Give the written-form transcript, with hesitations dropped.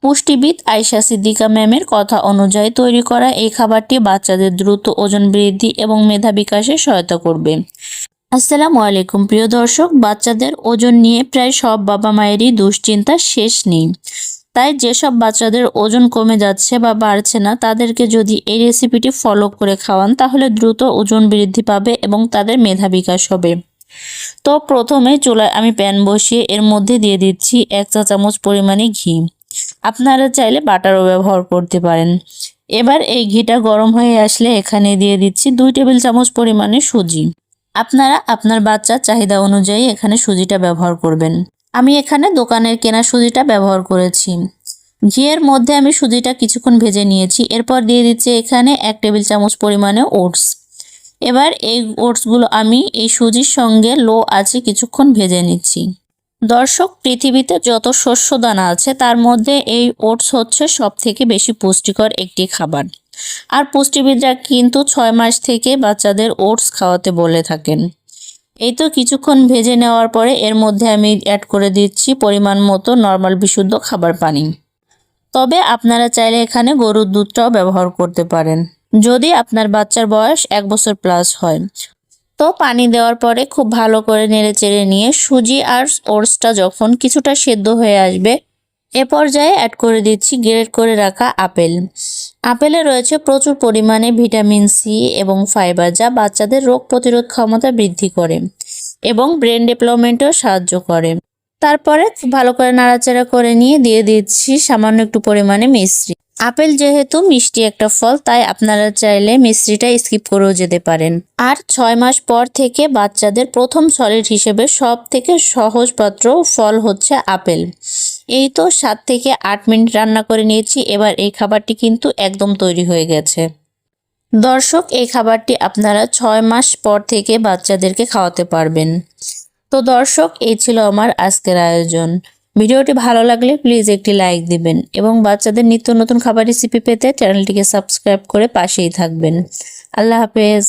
পুষ্টিবিদ আয়েশা সিদ্দিকা ম্যামের কথা অনুযায়ী তৈরি করা এই খাবারটি বাচ্চাদের দ্রুত ওজন বৃদ্ধি এবং মেধা বিকাশে সহায়তা করবে। আসসালামু আলাইকুম প্রিয় দর্শক, বাচ্চাদের ওজন নিয়ে প্রায় সব বাবা মায়েরই দুশ্চিন্তা শেষ নেই। তাই যেসব বাচ্চাদের ওজন কমে যাচ্ছে বা বাড়ছে না, তাদেরকে যদি এই রেসিপিটি ফলো করে খাওয়ান তাহলে দ্রুত ওজন বৃদ্ধি পাবে এবং তাদের মেধা বিকাশ হবে। তো প্রথমে চুলায় আমি প্যান বসিয়ে এর মধ্যে দিয়ে দিচ্ছি 1 চা চামচ পরিমাণে ঘি। আপনারা চাইলে বাটারও ব্যবহার করতে পারেন। এবার এই ঘিটা গরম হয়ে আসলে এখানে দিয়ে দিচ্ছি 2 টেবিল চামচ পরিমাণে সুজি। আপনারা আপনার বাচ্চার চাহিদা অনুযায়ী এখানে সুজিটা ব্যবহার করবেন। আমি এখানে দোকানের কেনা সুজিটা ব্যবহার করেছি। ঘিয়ের মধ্যে আমি সুজিটা কিছুক্ষণ ভেজে নিয়েছি। এরপর দিয়ে দিচ্ছি এখানে 1 টেবিল চামচ পরিমাণে ওটস। এবার এই ওটসগুলো আমি এই সুজির সঙ্গে লো আঁচে কিছুক্ষণ ভেজে নিচ্ছি। দর্শক, পৃথিবীতে যত শস্য দানা আছে তার মধ্যে এই ওটস হচ্ছে সবথেকে বেশি পুষ্টিকর একটি খাবার। আর পুষ্টিবিদরা কিন্তু 6 মাস থেকে বাচ্চাদের ওটস খাওয়াতে বলে থাকেন। এই তো কিছুক্ষণ ভেজে নেওয়ার পরে এর মধ্যে আমি অ্যাড করে দিচ্ছি পরিমাণ মতো নর্মাল বিশুদ্ধ খাবার পানি। তবে আপনারা চাইলে এখানে গরুর দুধটাও ব্যবহার করতে পারেন যদি আপনার বাচ্চার বয়স 1 বছর প্লাস হয়। তো পানি দেওয়ার পরে খুব ভালো করে নেড়েচেড়ে নিয়ে সুজি আর ওটসটা যখন কিছুটা সেদ্ধ হয়ে আসবে, এ পর্যায়ে অ্যাড করে দিচ্ছি গ্রেট করে রাখা আপেল। আপেলে রয়েছে প্রচুর পরিমাণে ভিটামিন সি এবং ফাইবার, যা বাচ্চাদের রোগ প্রতিরোধ ক্ষমতা বৃদ্ধি করে এবং ব্রেন ডেভেলপমেন্টেও সাহায্য করে। তারপরে খুব ভালো করে নাড়াচাড়া করে নিয়ে দিয়ে দিচ্ছি সামান্য একটু পরিমাণে মিশ্রি। আপেল যেহেতু মিষ্টি একটা ফল, তাই আপনারা চাইলে মিশ্রিটা স্কিপ করেও যেতে পারেন। আর 6 মাস পর থেকে বাচ্চাদের প্রথম সলিড হিসেবে সব থেকে সহজপাচ্য ফল হচ্ছে আপেল। এই তো 7 থেকে 8 মিনিট রান্না করে নিয়েছি। এবার এই খাবারটি কিন্তু একদম তৈরি হয়ে গেছে। দর্শক, এই খাবারটি আপনারা 6 মাস পর থেকে বাচ্চাদেরকে খাওয়াতে পারবেন। তো দর্শক, এই ছিল আমার আজকের আয়োজন। ভিডিওটি ভালো লাগলে প্লিজ একটি লাইক দিবেন এবং বাচ্চাদের নিত্য নতুন খাবার রেসিপি পেতে চ্যানেলটিকে সাবস্ক্রাইব করে পাশেই থাকবেন। আল্লাহ হাফেজ।